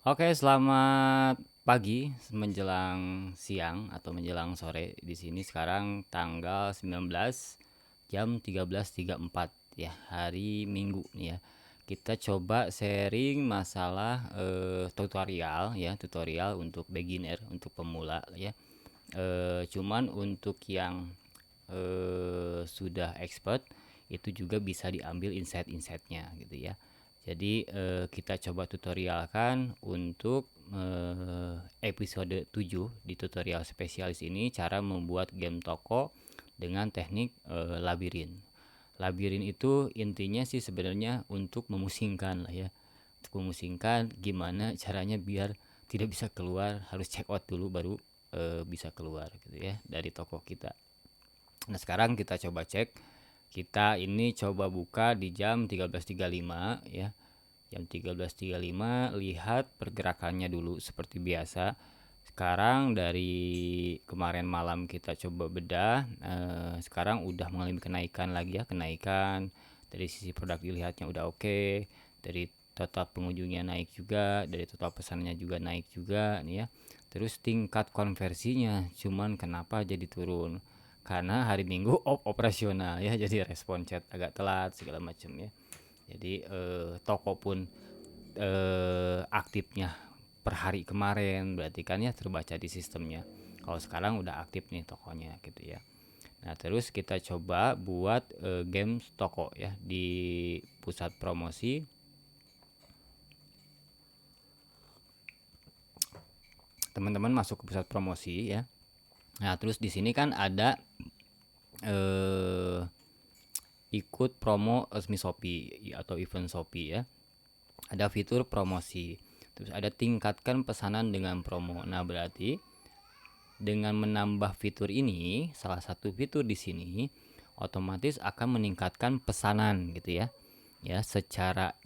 Oke, selamat pagi menjelang siang atau menjelang sore. Di sini sekarang tanggal 19 jam 13.34 ya, hari Minggu nih ya. Kita coba sharing masalah tutorial ya, tutorial untuk beginner, untuk pemula ya. Cuman untuk yang sudah expert itu juga bisa diambil insight-insightnya gitu ya. Jadi kita coba tutorialkan untuk episode 7 di tutorial spesialis ini cara membuat game toko dengan teknik labirin. Labirin itu intinya sih sebenarnya untuk memusingkan lah ya. Untuk memusingkan gimana caranya biar tidak bisa keluar, harus check out dulu baru bisa keluar gitu ya dari toko kita. Nah, sekarang kita coba cek. Kita ini coba buka di jam 13.35 ya. Jam 13.35 lihat pergerakannya dulu seperti biasa. Sekarang dari kemarin malam kita coba bedah, sekarang udah mengalami kenaikan lagi ya, kenaikan. Dari sisi produk dilihatnya udah oke. Dari total pengunjungnya naik juga, dari total pesannya juga naik juga nih ya. Terus tingkat konversinya cuman kenapa jadi turun? Karena hari Minggu operasional ya, jadi respon chat agak telat segala macam ya. Jadi toko pun aktifnya per hari kemarin berarti kan ya terbaca di sistemnya. Kalau sekarang udah aktif nih tokonya gitu ya. Nah, terus kita coba buat games toko ya di pusat promosi. Teman-teman masuk ke pusat promosi ya. Nah, terus di sini kan ada eh, ikut promo resmi Shopee atau event Shopee ya. Ada fitur promosi. Terus ada tingkatkan pesanan dengan promo. Nah, berarti dengan menambah fitur ini, salah satu fitur di sini otomatis akan meningkatkan pesanan gitu ya. Ya, secara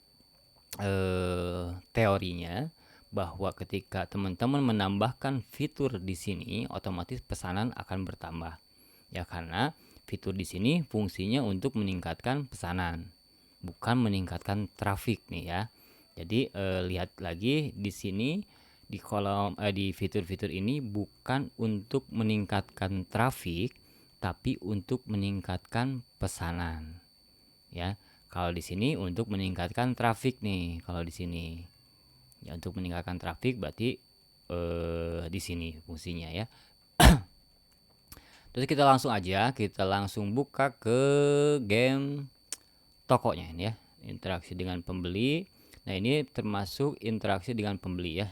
teorinya bahwa ketika teman-teman menambahkan fitur di sini, otomatis pesanan akan bertambah. Ya, karena fitur di sini fungsinya untuk meningkatkan pesanan, bukan meningkatkan traffic nih ya. Jadi lihat lagi di sini di kolom di fitur-fitur ini bukan untuk meningkatkan traffic, tapi untuk meningkatkan pesanan. Ya, kalau di sini untuk meningkatkan traffic nih. Kalau di sini ya untuk meningkatkan traffic berarti di sini fungsinya ya. Terus kita langsung aja, kita langsung buka ke game tokonya ini ya, interaksi dengan pembeli. Nah, ini termasuk interaksi dengan pembeli ya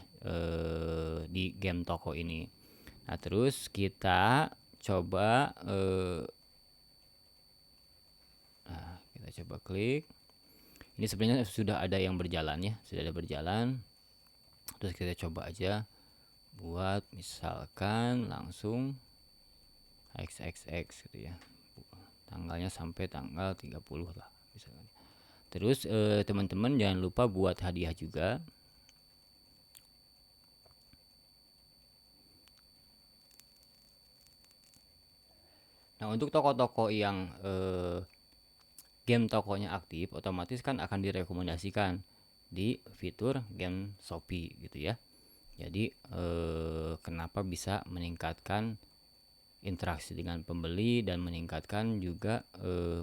di game toko ini. Nah, terus kita coba kita coba klik. Ini sebenarnya sudah ada yang berjalan ya, sudah ada berjalan. Terus kita coba aja buat misalkan langsung XXX gitu ya. Tanggalnya sampai tanggal 30 lah misalkan. Terus teman-teman jangan lupa buat hadiah juga. Nah, untuk toko-toko yang game tokonya aktif, otomatis kan akan direkomendasikan di fitur game Shopee gitu ya. Jadi kenapa bisa meningkatkan interaksi dengan pembeli dan meningkatkan juga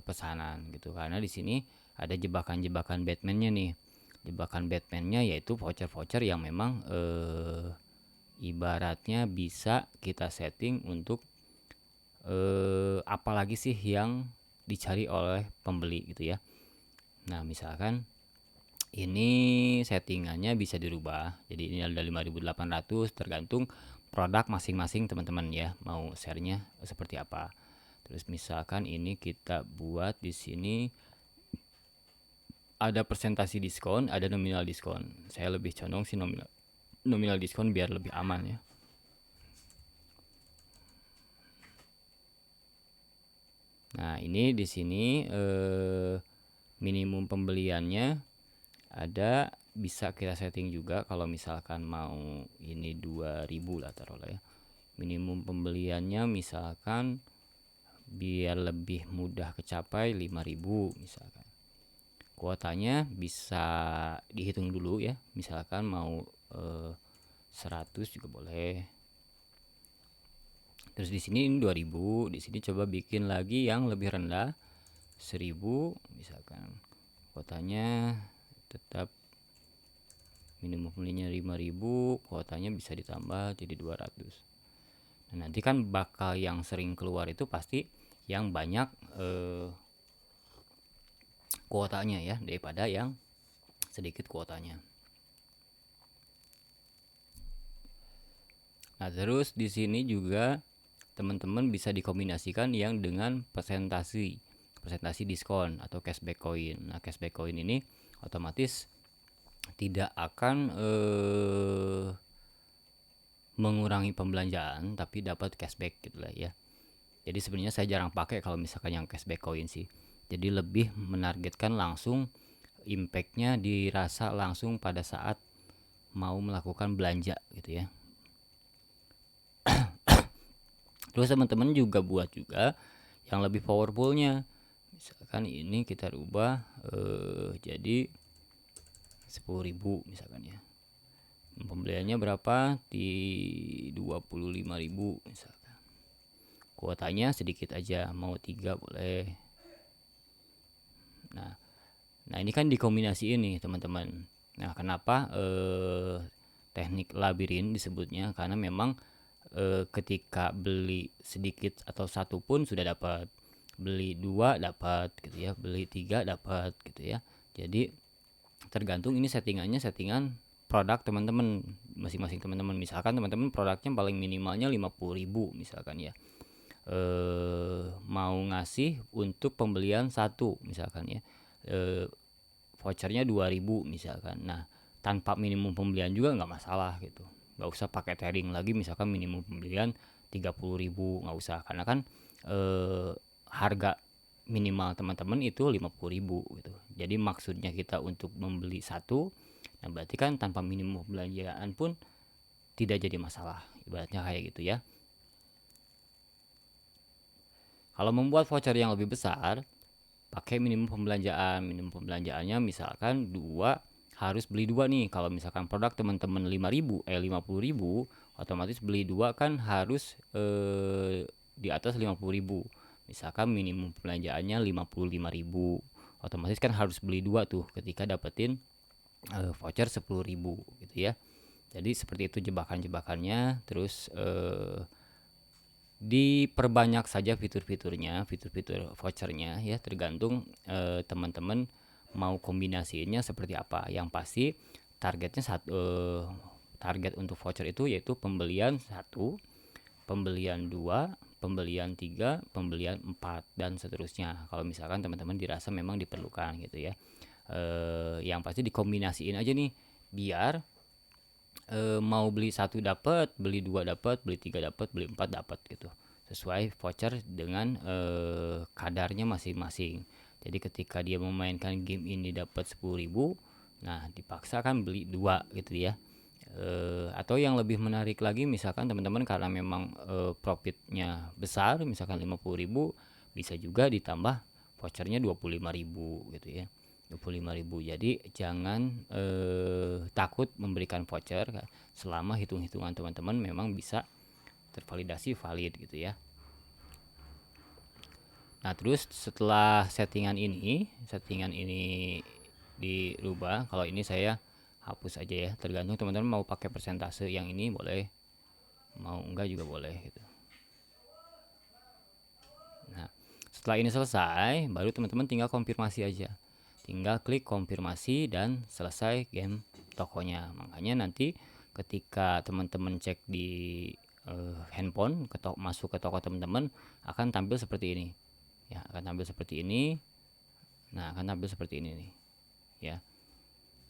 pesanan gitu, karena di sini ada jebakan-jebakan Batman-nya nih. Jebakan Batman-nya yaitu voucher-voucher yang memang ibaratnya bisa kita setting untuk apalagi sih yang dicari oleh pembeli gitu ya. Nah, misalkan ini settingannya bisa dirubah. Jadi ini ada 5.800 tergantung produk masing-masing teman-teman ya, mau share-nya seperti apa. Terus misalkan ini kita buat di sini ada presentasi diskon, ada nominal diskon. Saya lebih condong sih nominal nominal diskon biar lebih aman ya. Nah, ini di sini minimum pembeliannya ada, bisa kita setting juga kalau misalkan mau ini 2000 lah taruhlah ya. Minimum pembeliannya misalkan biar lebih mudah kecapai 5000 misalkan. Kuotanya bisa dihitung dulu ya. Misalkan mau 100 juga boleh. Terus di sini ini 2000, di sini coba bikin lagi yang lebih rendah 1000 misalkan. Kuotanya tetap minimum belinya 5000, kuotanya bisa ditambah jadi 200. Nah, nanti kan bakal yang sering keluar itu pasti yang banyak kuotanya ya, daripada yang sedikit kuotanya. Nah, terus di sini juga teman-teman bisa dikombinasikan yang dengan presentasi diskon atau cashback coin. Nah, cashback coin ini otomatis tidak akan mengurangi pembelanjaan tapi dapat cashback gitu lah ya. Jadi sebenarnya saya jarang pakai kalau misalkan yang cashback coin sih. Jadi lebih menargetkan langsung, impactnya dirasa langsung pada saat mau melakukan belanja gitu ya. Terus teman-teman juga buat juga yang lebih powerfulnya. Misalkan ini kita rubah jadi 10.000 misalkan ya. Pembeliannya berapa? Di 25.000 misalkan. Kuotanya sedikit aja, mau 3 boleh. Nah ini kan dikombinasi ini teman-teman. Nah kenapa teknik labirin disebutnya? Karena memang ketika beli sedikit atau satu pun sudah dapat, beli 2 dapat gitu ya, beli 3 dapat gitu ya. Jadi tergantung ini settingan produk teman-teman masing-masing. Teman-teman misalkan teman-teman produknya paling minimalnya 50.000 misalkan ya, mau ngasih untuk pembelian satu misalkan ya, vouchernya 2000 misalkan. Nah tanpa minimum pembelian juga nggak masalah gitu, nggak usah pakai trading lagi. Misalkan minimum pembelian 30.000 nggak usah, karena kan harga minimal teman-teman itu 50.000 gitu. Jadi maksudnya kita untuk membeli satu, nah berarti kan tanpa minimum pembelanjaan pun tidak jadi masalah, ibaratnya kayak gitu ya. Kalau membuat voucher yang lebih besar, pakai minimum pembelanjaan. Minimum pembelanjaannya misalkan 2, harus beli 2 nih. Kalau misalkan produk teman-teman 50.000 otomatis beli 2 kan harus di atas 50.000. Misalkan minimum pembelanjaannya 55.000, otomatis kan harus beli 2 tuh ketika dapetin voucher 10.000 gitu ya. Jadi seperti itu jebakan-jebakannya. Terus diperbanyak saja fitur-fiturnya, fitur-fitur vouchernya ya, tergantung teman-teman mau kombinasinya seperti apa. Yang pasti targetnya target untuk voucher itu yaitu pembelian 1, pembelian 2, pembelian 3, pembelian 4 dan seterusnya. Kalau misalkan teman-teman dirasa memang diperlukan gitu ya. Yang pasti dikombinasiin aja nih, biar mau beli 1 dapat, beli 2 dapat, beli 3 dapat, beli 4 dapat gitu. Sesuai voucher dengan kadarnya masing-masing. Jadi ketika dia memainkan game ini dapat 10.000, nah dipaksa kan beli 2 gitu ya. Atau yang lebih menarik lagi, misalkan teman-teman karena memang profitnya besar, misalkan 50.000, bisa juga ditambah vouchernya 25.000 gitu ya. 25.000. Jadi jangan takut memberikan voucher selama hitung-hitungan teman-teman memang bisa tervalidasi valid gitu ya. Nah terus setelah settingan ini dirubah, kalau ini saya hapus aja ya, tergantung teman-teman mau pakai persentase yang ini boleh, mau enggak juga boleh gitu. Nah setelah ini selesai, baru teman-teman tinggal konfirmasi aja, tinggal klik konfirmasi dan selesai game tokonya. Makanya nanti ketika teman-teman cek di handphone, masuk ke toko teman-teman, akan tampil seperti ini ya, akan tampil seperti ini. Nah akan tampil seperti ini nih ya.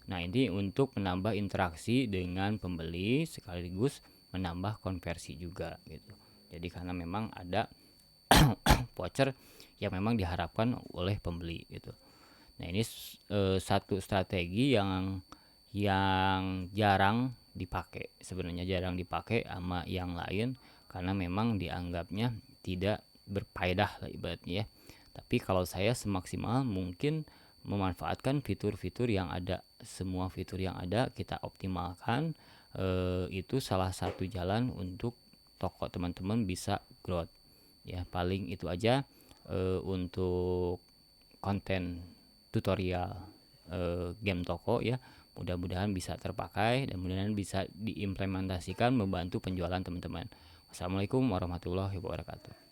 Nah ini untuk menambah interaksi dengan pembeli sekaligus menambah konversi juga gitu. Jadi karena memang ada voucher yang memang diharapkan oleh pembeli gitu. Nah ini satu strategi yang jarang dipakai, sebenarnya jarang dipakai sama yang lain karena memang dianggapnya tidak berfaedah lah ibaratnya ya. Tapi kalau saya semaksimal mungkin memanfaatkan fitur-fitur yang ada. Semua fitur yang ada kita optimalkan, itu salah satu jalan untuk toko teman-teman bisa growth. Ya, paling itu aja untuk konten tutorial game toko ya. Mudah-mudahan bisa terpakai dan mudah-mudahan bisa diimplementasikan membantu penjualan teman-teman. Wassalamualaikum warahmatullahi wabarakatuh.